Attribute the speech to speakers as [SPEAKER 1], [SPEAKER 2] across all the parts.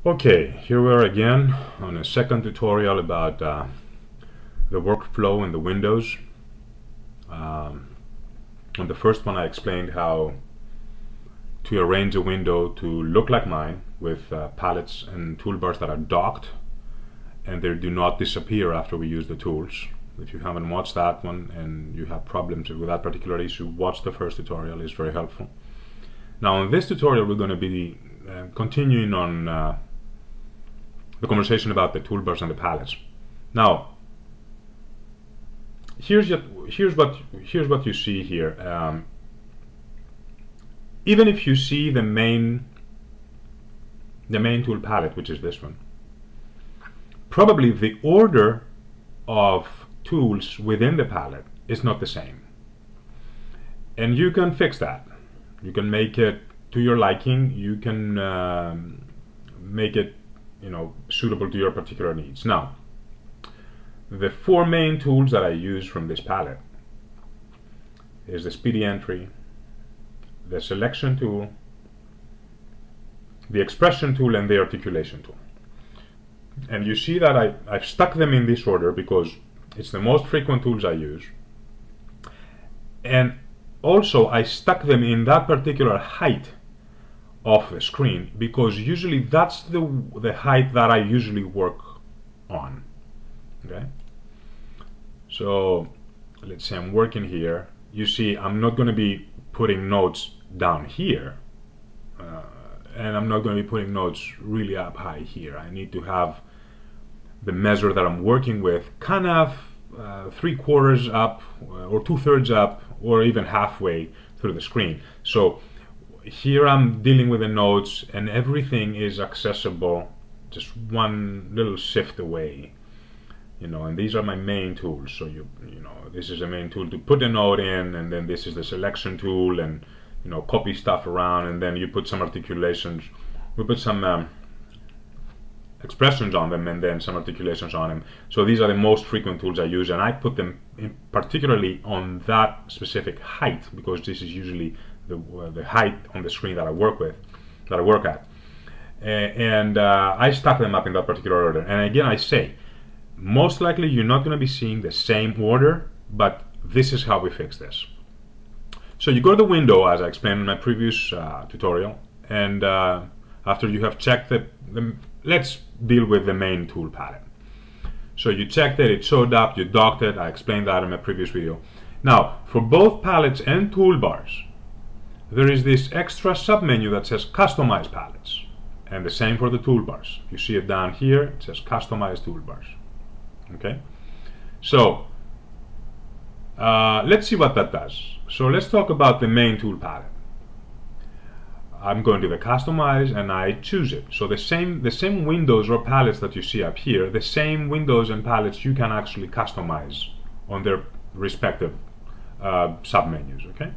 [SPEAKER 1] Okay, here we are again on a second tutorial about the workflow in the windows. On the first one I explained how to arrange a window to look like mine with palettes and toolbars that are docked and they do not disappear after we use the tools. If you haven't watched that one and you have problems with that particular issue, watch the first tutorial, it's very helpful. Now in this tutorial we're going to be continuing on the conversation about the toolbars and the palettes. Now, here's what you see here. Even if you see the main tool palette, which is this one, probably the order of tools within the palette is not the same, and you can fix that. You can make it to your liking. You can make it suitable to your particular needs. Now, the four main tools that I use from this palette is the speedy entry, the selection tool, the expression tool, and the articulation tool. And you see that I've stuck them in this order because it's the most frequent tools I use, and also I stuck them in that particular height of the screen because usually that's the height that I usually work on. Okay, so let's say I'm working here. You see I'm not going to be putting notes down here, and I'm not going to be putting notes really up high here. I need to have the measure that I'm working with kind of 3/4 up or 2/3 up or even halfway through the screen. So here I'm dealing with the notes and everything is accessible just one little shift away, and these are my main tools. So this is a main tool to put a note in, and then this is the selection tool, and copy stuff around, and then you put some articulations. We put some expressions on them and then some articulations on them. So these are the most frequent tools I use, and I put them particularly on that specific height because this is usually the height on the screen that I work at, and I stack them up in that particular order. And again, I say most likely you're not going to be seeing the same order, but this is how we fix this. So you go to the window, as I explained in my previous tutorial, and after you have checked let's deal with the main tool palette. So you checked it, it showed up, you docked it. I explained that in my previous video. Now, for both palettes and toolbars, there is this extra submenu that says Customize Palettes, and the same for the toolbars. You see it down here, it says Customize Toolbars. Okay, so let's see what that does. So let's talk about the main tool palette. I'm going to the Customize and I choose it. So the same windows or palettes that you see up here, the same windows and palettes you can actually customize on their respective submenus. Okay.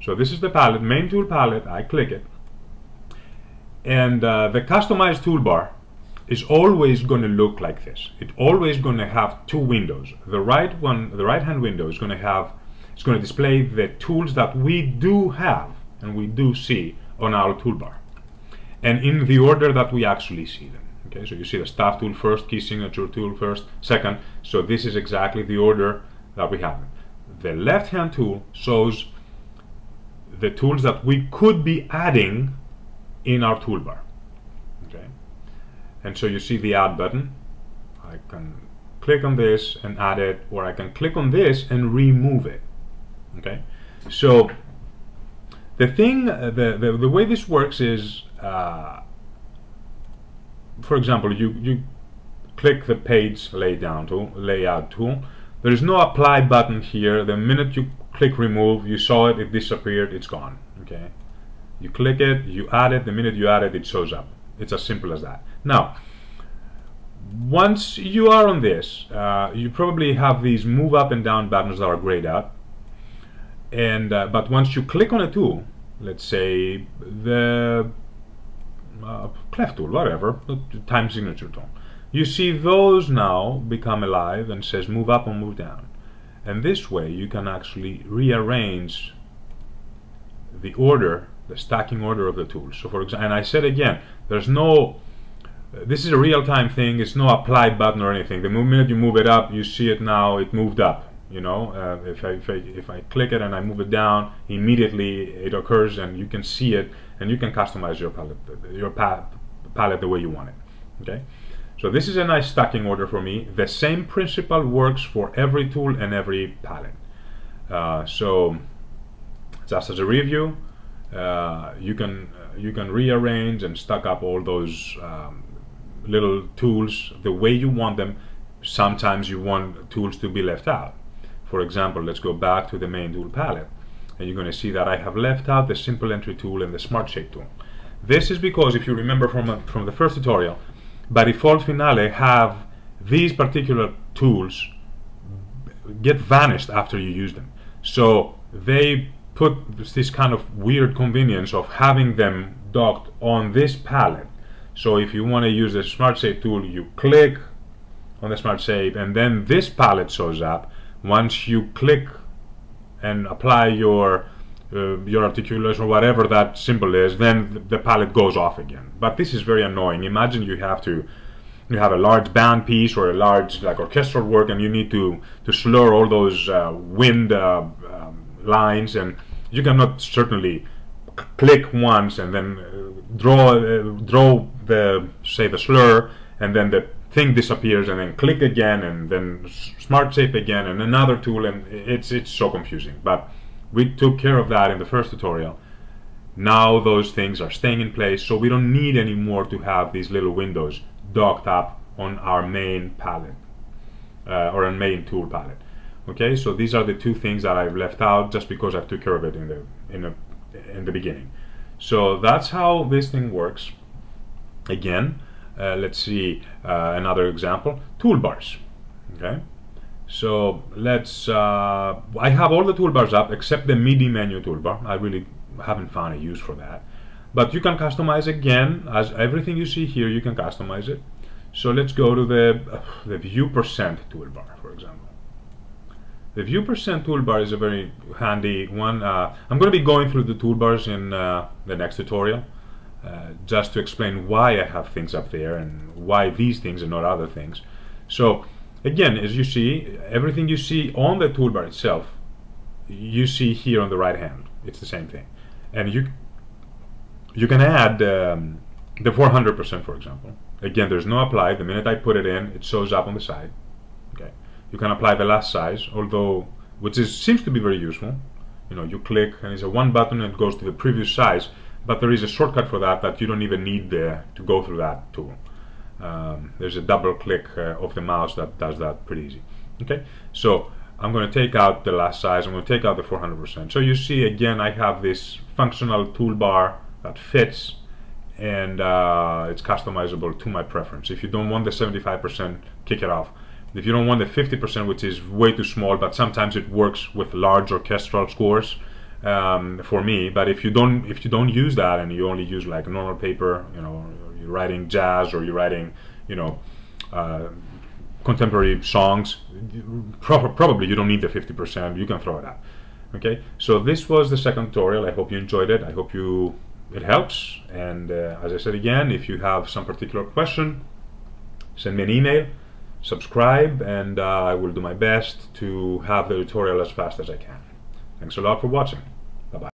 [SPEAKER 1] So this is the palette, main tool palette. I click it, and the customized toolbar is always going to look like this. It's always going to have two windows. The right hand window is going to display the tools that we do have and we do see on our toolbar, and in the order that we actually see them. Okay, so you see the staff tool first, key signature tool first, second. So this is exactly the order that we have them. The left hand tool shows the tools that we could be adding in our toolbar. Okay, and so you see the add button. I can click on this and add it, or I can click on this and remove it. Okay, so the way this works is, for example, you click the page layout tool. There is no apply button here. The minute you click remove, you saw it, it disappeared, it's gone. Okay, you click it, you add it. The minute you add it, it shows up. It's as simple as that. Now, once you are on this, you probably have these move up and down buttons that are grayed out. And but once you click on a tool, let's say the clef tool, whatever, the time signature tool, you see those now become alive and says move up or move down. And this way you can actually rearrange the order, the stacking order of the tools. So for example, and I said again, there's no this is a real-time thing. It's no apply button or anything. The minute you move it up, you see it now. It moved up. You know, if I click it and I move it down, immediately it occurs, and you can see it, and you can customize your palette the way you want it. Okay, so this is a nice stacking order for me. The same principle works for every tool and every palette. So just as a review, you can rearrange and stack up all those little tools the way you want them. Sometimes you want tools to be left out. For example, let's go back to the main tool palette, and you're going to see that I have left out the simple entry tool and the smart shape tool. This is because, if you remember from the first tutorial, by default Finale have these particular tools get vanished after you use them. So they put this kind of weird convenience of having them docked on this palette. So if you want to use the smart shape tool, you click on the smart shape, and then this palette shows up. Once you click and apply your articulation or whatever that symbol is, then the palette goes off again. But this is very annoying. Imagine you have a large band piece or a large like orchestral work, and you need to slur all those wind lines, and you cannot certainly click once and then draw the slur, and then the thing disappears, and then click again, and then smart shape again, and another tool, and it's so confusing. But we took care of that in the first tutorial. Now those things are staying in place, so we don't need anymore to have these little windows docked up on our main palette or our main tool palette. Okay, so these are the two things that I've left out just because I took care of it in the beginning. So that's how this thing works. Again, let's see another example. Toolbars. Okay, so let's. I have all the toolbars up except the MIDI menu toolbar. I really haven't found a use for that. But you can customize again, as everything you see here. You can customize it. So let's go to the view percent toolbar, for example. The view percent toolbar is a very handy one. I'm going to be going through the toolbars in the next tutorial, just to explain why I have things up there and why these things and not other things. So again, as you see, everything you see on the toolbar itself, you see here on the right hand. It's the same thing, and you can add the 400%, for example. Again, there's no apply. The minute I put it in, it shows up on the side. Okay, you can apply the last size, although seems to be very useful. You know, you click and it's a one button and it goes to the previous size. But there is a shortcut for that you don't even need to go through that tool. There's a double click of the mouse that does that pretty easy. Okay, so I'm going to take out the last size. I'm going to take out the 400%. So you see, again, I have this functional toolbar that fits, and it's customizable to my preference. If you don't want the 75%, kick it off. If you don't want the 50%, which is way too small, but sometimes it works with large orchestral scores, for me. But if you don't use that, and you only use like normal paper, you know, you're writing jazz or you're writing, you know, contemporary songs, probably you don't need the 50%. You can throw it out. Okay, so this was the second tutorial. I hope you enjoyed it. I hope it helps. And as I said again, if you have some particular question, send me an email, subscribe, and I will do my best to have the tutorial as fast as I can. Thanks a lot for watching.